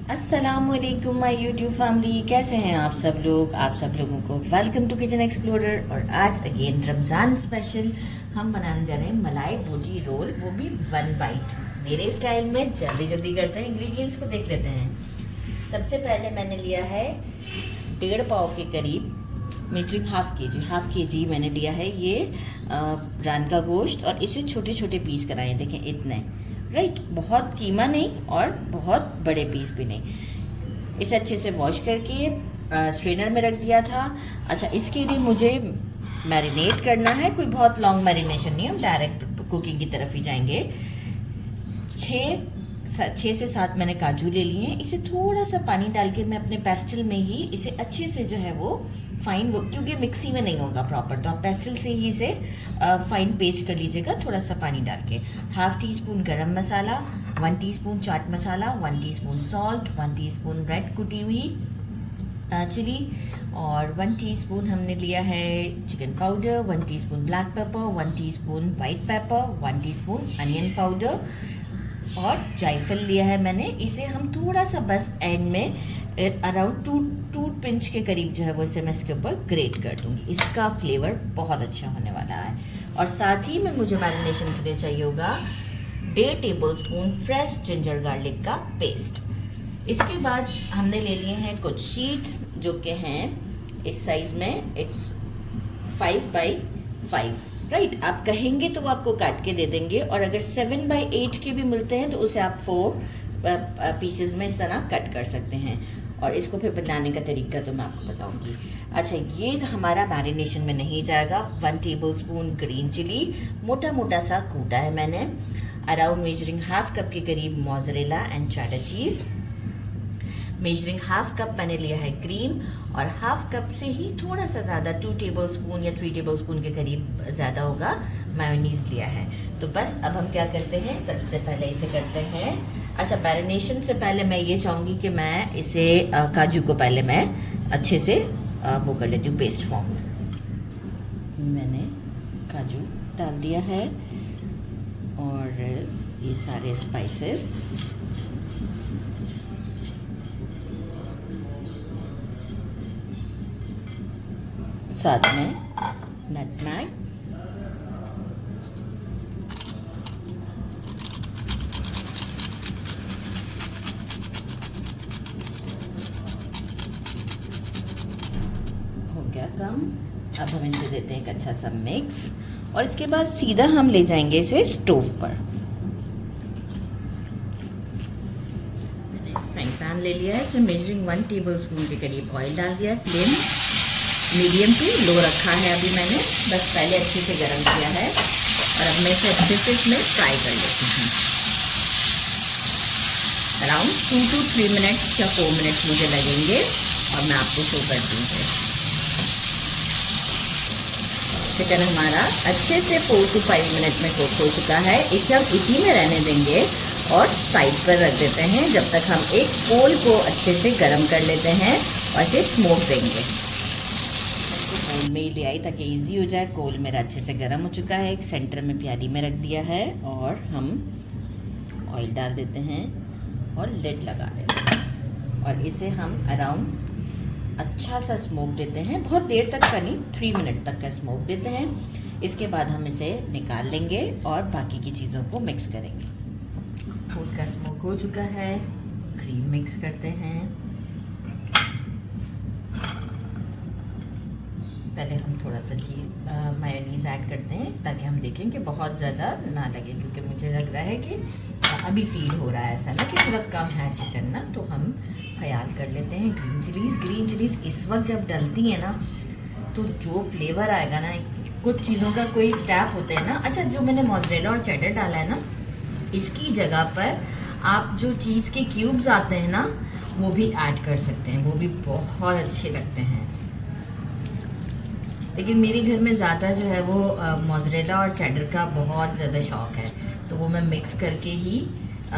अस्सलामुअलैकुम my YouTube family, कैसे हैं आप सब लोग। आप सब लोगों को वेलकम टू किचन एक्सप्लोरर। और आज अगेन रमज़ान स्पेशल हम बनाने जा रहे हैं मलाई बोटी रोल, वो भी 1 बाइट मेरे स्टाइल में। जल्दी जल्दी करते हैं, इंग्रेडिएंट्स को देख लेते हैं। सबसे पहले मैंने लिया है 1.5 पाव के करीब मेजरिंग हाफ के जी मैंने लिया है ये रान का गोश्त, और इसे छोटे छोटे पीस कराए, देखें इतने, राइट। बहुत कीमा नहीं और बहुत बड़े पीस भी नहीं। इसे अच्छे से वॉश करके स्ट्रेनर में रख दिया था। अच्छा, इसके लिए मुझे मैरिनेट करना है, कोई बहुत लॉन्ग मैरिनेशन नहीं, हम डायरेक्ट कुकिंग की तरफ ही जाएंगे। 6 से 7 मैंने काजू ले लिए हैं। इसे थोड़ा सा पानी डाल के मैं अपने पेस्टल में ही इसे अच्छे से जो है वो फाइन, वो क्योंकि मिक्सी में नहीं होगा प्रॉपर, तो आप पेस्टल से ही इसे फाइन पेस्ट कर लीजिएगा थोड़ा सा पानी डाल के। 1/2 टीस्पून गरम मसाला, 1 teaspoon chaat masala, 1 teaspoon salt, 1 teaspoon red कुटी हुई चिली, और 1 टीस्पून हमने लिया है chicken powder, 1 teaspoon black pepper, 1 teaspoon white paper, 1 teaspoon onion powder, और जायफल लिया है मैंने। इसे हम थोड़ा सा बस एंड में अराउंड 2 पिंच के करीब जो है वो इसे मैं इसके ऊपर ग्रेट कर दूंगी। इसका फ्लेवर बहुत अच्छा होने वाला है। और साथ ही में मुझे मैरिनेशन के लिए चाहिए होगा 1.5 टेबलस्पून फ्रेश जिंजर गार्लिक का पेस्ट। इसके बाद हमने ले लिए हैं कुछ शीट्स जो कि हैं इस साइज में, इट्स 5 बाई 5, राइट। आप कहेंगे तो वो आपको काट के दे देंगे, और अगर 7 बाई 8 के भी मिलते हैं तो उसे आप 4 पीसेस में इस तरह कट कर सकते हैं। और इसको फिर बनाने का तरीका तो मैं आपको बताऊंगी। अच्छा, ये हमारा मैरिनेशन में नहीं जाएगा। 1 टेबलस्पून ग्रीन चिली मोटा मोटा सा कूटा है मैंने। अराउंड मेजरिंग 1/2 कप के करीब mozzarella and cheddar cheese. Measuring 1/2 cup मैंने लिया है क्रीम, और 1/2 कप से ही थोड़ा सा ज़्यादा 2 टेबलस्पून या 3 टेबलस्पून के करीब ज़्यादा होगा मायोनीज़ लिया है। तो बस अब हम क्या करते हैं, सबसे पहले इसे करते हैं। अच्छा, मैरिनेशन से पहले मैं ये चाहूँगी कि मैं इसे काजू को पहले मैं अच्छे से वो कर लेती हूँ पेस्ट फॉर्म में। मैंने काजू डाल दिया है और ये सारे स्पाइसेस, साथ में नटमैग, हो गया कम। अब हम इसे देते हैं एक अच्छा सा मिक्स, और इसके बाद सीधा हम ले जाएंगे इसे स्टोव पर। मैंने फ्राइंग पैन ले लिया है, इसमें मेजरिंग 1 टेबलस्पून के करीब ऑयल डाल दिया है। फ्लेम मीडियम टू लो रखा है अभी मैंने, बस पहले अच्छे से गर्म किया है। और अब मैं इसे अच्छे से इसमें फ्राई कर लेती हूँ। अराउंड 2 to 3 मिनट्स या 4 मिनट्स मुझे लगेंगे, और मैं आपको शो करती हूँ। चिकन हमारा अच्छे से 4 to 5 मिनट में कुक हो चुका है। इसे हम इसी में रहने देंगे और साइड पर रख देते हैं जब तक हम एक कोल को अच्छे से गर्म कर लेते हैं और इसे स्मोक देंगे। कोल में ही ले आई ताकि इजी हो जाए। कोल मेरा अच्छे से गर्म हो चुका है, एक सेंटर में प्याली में रख दिया है, और हम ऑयल डाल देते हैं और लिड लगा देते हैं, और इसे हम अराउंड अच्छा सा स्मोक देते हैं। बहुत देर तक का नहीं, 3 मिनट तक का स्मोक देते हैं। इसके बाद हम इसे निकाल लेंगे और बाकी की चीज़ों को मिक्स करेंगे। फूड का स्मोक हो चुका है, क्रीम मिक्स करते हैं। पहले हम थोड़ा सा मायोनीज़ ऐड करते हैं ताकि हम देखें कि बहुत ज़्यादा ना लगे, क्योंकि मुझे लग रहा है कि अभी फील हो रहा है ऐसा ना कि थोड़ा कम है चिकन ना, तो हम ख्याल कर लेते हैं। ग्रीन चिलीज़ इस वक्त जब डलती है ना तो जो फ्लेवर आएगा ना, कुछ चीज़ों का कोई स्टेप होते हैं ना। अच्छा, जो मैंने मोज़रेला और चेडर डाला है ना, इसकी जगह पर आप जो चीज़ के क्यूब्स आते हैं ना वो भी ऐड कर सकते हैं, वो भी बहुत अच्छे लगते हैं। लेकिन मेरे घर में ज़्यादा जो है वो मोज़रेला और चेडर का बहुत ज़्यादा शौक है, तो वो मैं मिक्स करके ही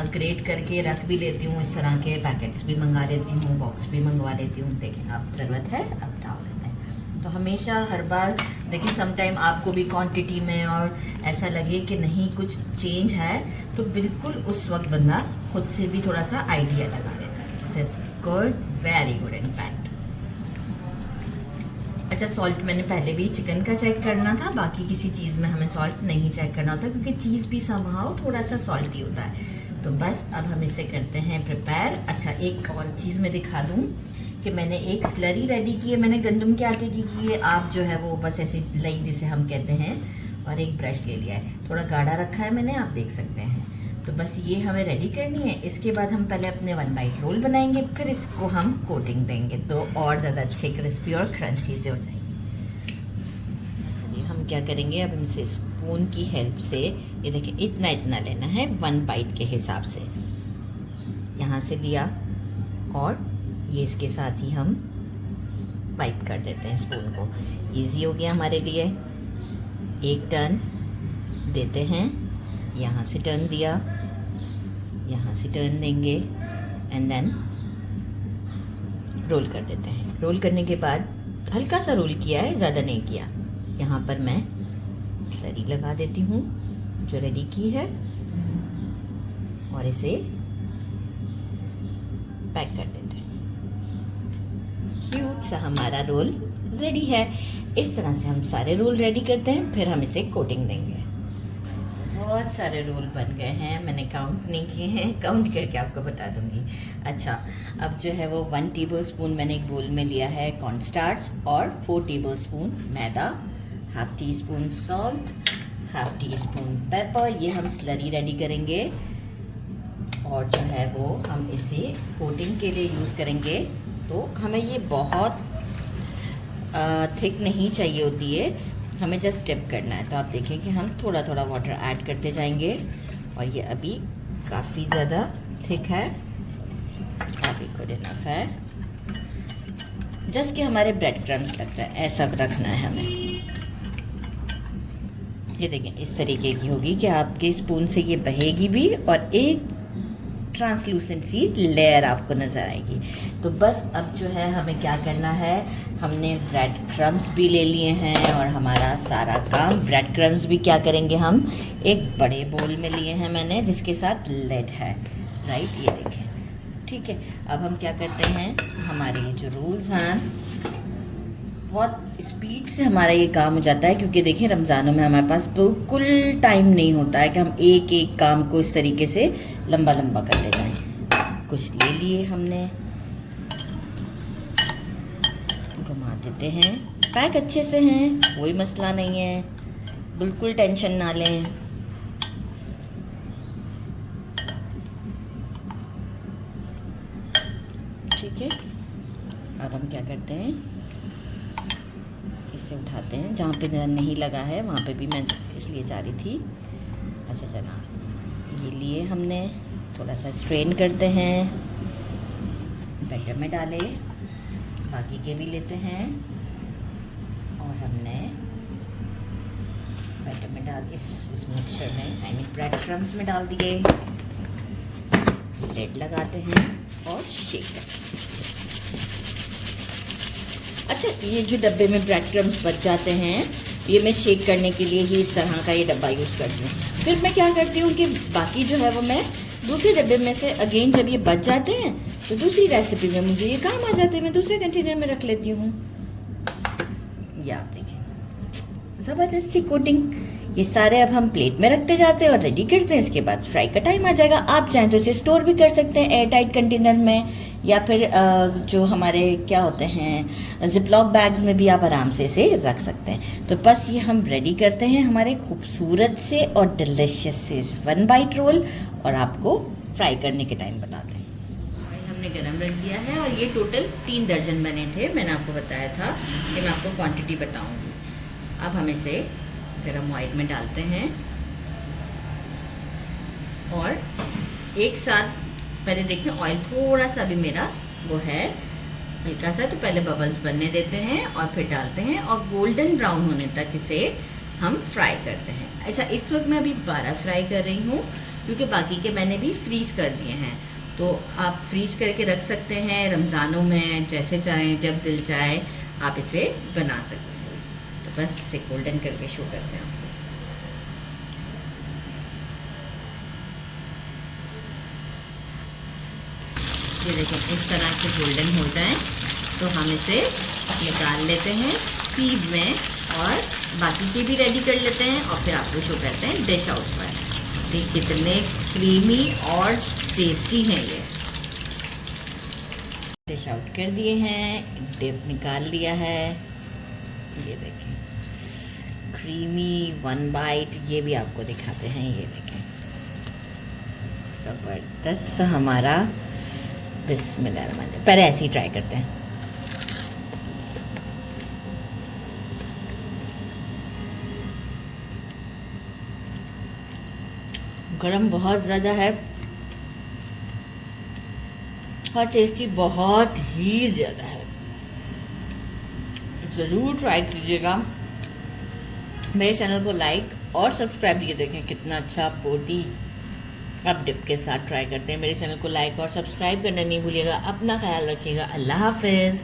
ग्रेट करके रख भी लेती हूँ। इस तरह के पैकेट्स भी मंगा लेती हूँ, बॉक्स भी मंगवा लेती हूँ। देखें, आप ज़रूरत है अब डाल देते हैं। तो हमेशा हर बार देखिए, समटाइम आपको भी क्वांटिटी में और ऐसा लगे कि नहीं कुछ चेंज है, तो बिल्कुल उस वक्त बंदा खुद से भी थोड़ा सा आइडिया लगा लेता है। This is good, very good in fact. अच्छा, सॉल्ट मैंने पहले भी चिकन का चेक करना था, बाकी किसी चीज़ में हमें सॉल्ट नहीं चेक करना होता क्योंकि चीज़ भी समहाउ थोड़ा सा सॉल्टी होता है। तो बस अब हम इसे करते हैं प्रिपेयर। अच्छा, एक और चीज़ मैं दिखा दूँ कि मैंने एक स्लरी रेडी की है, मैंने गंदम के आटे की है। आप जो है वो बस ऐसे लई जिसे हम कहते हैं, और एक ब्रश ले लिया है, थोड़ा गाढ़ा रखा है मैंने, आप देख सकते हैं। तो बस ये हमें रेडी करनी है। इसके बाद हम पहले अपने 1 बाइट रोल बनाएंगे, फिर इसको हम कोटिंग देंगे तो और ज़्यादा अच्छे क्रिस्पी और क्रंची से हो जाएंगे। चलिए हम क्या करेंगे, अब इनसे स्पून की हेल्प से, ये देखिए इतना इतना लेना है 1 बाइट के हिसाब से, यहाँ से लिया और ये इसके साथ ही हम वाइप कर देते हैं स्पून को। इजी हो गया हमारे लिए। एक टर्न देते हैं, यहाँ से टर्न दिया, यहाँ से टर्न देंगे एंड देन रोल कर देते हैं। रोल करने के बाद हल्का सा रोल किया है, ज़्यादा नहीं किया। यहाँ पर मैं स्लरी लगा देती हूँ जो रेडी की है और इसे पैक कर देते हैं। क्यूट सा हमारा रोल रेडी है। इस तरह से हम सारे रोल रेडी करते हैं, फिर हम इसे कोटिंग देंगे। बहुत सारे रोल बन गए हैं, मैंने काउंट नहीं किए हैं, काउंट करके आपको बता दूंगी। अच्छा, अब जो है वो 1 टेबलस्पून मैंने एक बोल में लिया है कॉर्नस्टार्च और 4 टेबलस्पून मैदा, half teaspoon salt, half teaspoon pepper. ये हम स्लरी रेडी करेंगे और जो है वो हम इसे कोटिंग के लिए यूज़ करेंगे। तो हमें ये बहुत थिक नहीं चाहिए होती है, हमें जस्ट डिप करना है। तो आप देखें कि हम थोड़ा थोड़ा वाटर ऐड करते जाएंगे और ये अभी काफ़ी ज़्यादा थिक है, अभी गुड इनफ है, जस्ट कि हमारे ब्रेड क्रम्स लग जाए, ऐसा रखना है हमें। ये देखें इस तरीके की होगी कि आपके स्पून से ये बहेगी भी और एक ट्रांसलूसेंसी लेयर आपको नज़र आएगी। तो बस अब जो है हमें क्या करना है, हमने ब्रेड क्रम्स भी ले लिए हैं और हमारा सारा काम, ब्रेड क्रम्स भी क्या करेंगे, हम एक बड़े बोल में लिए हैं मैंने जिसके साथ लेड है, राइट, ये देखें, ठीक है। अब हम क्या करते हैं, हमारे ये जो रोल्स हैं, बहुत स्पीड से हमारा ये काम हो जाता है क्योंकि देखिए रमज़ानों में हमारे पास बिल्कुल टाइम नहीं होता है कि हम एक एक काम को इस तरीके से लंबा लंबा करते जाएं। कुछ ले लिए हमने, घुमा देते हैं, पैक अच्छे से हैं, कोई मसला नहीं है, बिल्कुल टेंशन ना लें। ठीक है, अब हम क्या करते हैं, इसे उठाते हैं, जहाँ पे नहीं लगा है वहाँ पे भी मैं इसलिए जा रही थी। अच्छा चला, ये लिए हमने, थोड़ा सा स्ट्रेन करते हैं, बैटर में डाले, बाकी के भी लेते हैं और हमने बैटर में डाल, इस मिक्सचर में, आई मीन ब्रेड क्रम्स में डाल दिए, ब्रेड लगाते हैं और शेक करते हैं। अच्छा, ये जो डब्बे में ब्रेड क्रम्स बच जाते हैं, ये मैं शेक करने के लिए ही इस तरह का ये डब्बा यूज़ करती हूँ। फिर मैं क्या करती हूँ कि बाकी जो है वो मैं दूसरे डब्बे में से अगेन जब ये बच जाते हैं तो दूसरी रेसिपी में मुझे ये काम आ जाते हैं, मैं दूसरे कंटेनर में रख लेती हूँ। ये आप देखें, ज़बरदस्त सी कोटिंग। ये सारे अब हम प्लेट में रखते जाते हैं और रेडी करते हैं। इसके बाद फ्राई का टाइम आ जाएगा। आप चाहें तो इसे स्टोर भी कर सकते हैं एयर टाइट कंटेनर में, या फिर जो हमारे क्या होते हैं जिपलॉक बैग्स में भी आप आराम से इसे रख सकते हैं। तो बस ये हम रेडी करते हैं हमारे खूबसूरत से और डिलिशियस से 1 बाइट रोल, और आपको फ्राई करने के टाइम बताते हैं। हमने गरम रख दिया है और ये टोटल 3 दर्जन बने थे, मैंने आपको बताया था कि मैं आपको क्वांटिटी बताऊंगी। अब हम इसे गरम ऑयल में डालते हैं और एक साथ, पहले देखिए ऑयल थोड़ा सा भी मेरा वो है हल्का सा, तो पहले बबल्स बनने देते हैं और फिर डालते हैं और गोल्डन ब्राउन होने तक इसे हम फ्राई करते हैं। अच्छा, इस वक्त मैं अभी 12 फ्राई कर रही हूँ क्योंकि बाकी के मैंने भी फ्रीज़ कर दिए हैं। तो आप फ्रीज करके रख सकते हैं, रमज़ानों में जैसे चाहें, जब दिल चाहे आप इसे बना सकते हैं। तो बस इसे गोल्डन करके शो करते हैं आपको। ये देखें इस तरह से गोल्डन हो जाए तो हम इसे निकाल लेते हैं सीज में और बाकी के भी रेडी कर लेते हैं और फिर आपको शो करते हैं डिश आउट पर। देखिए कितने क्रीमी और टेस्टी हैं ये। डिश आउट कर दिए हैं, डिप निकाल लिया है, ये देखें क्रीमी वन बाइट, ये भी आपको दिखाते हैं, ये देखें ज़बरदस्त हमारा। बिस्मिल्लाह, पहले ऐसे ही ट्राई करते हैं। गरम बहुत ज़्यादा है और टेस्टी बहुत ही ज़्यादा है। ज़रूर ट्राई कीजिएगा। मेरे चैनल को लाइक और सब्सक्राइब कीजिए। देखें कितना अच्छा पोटी अब डिप के साथ ट्राई करते हैं। मेरे चैनल को लाइक और सब्सक्राइब करना नहीं भूलिएगा। अपना ख्याल रखिएगा। अल्लाह हाफिज़।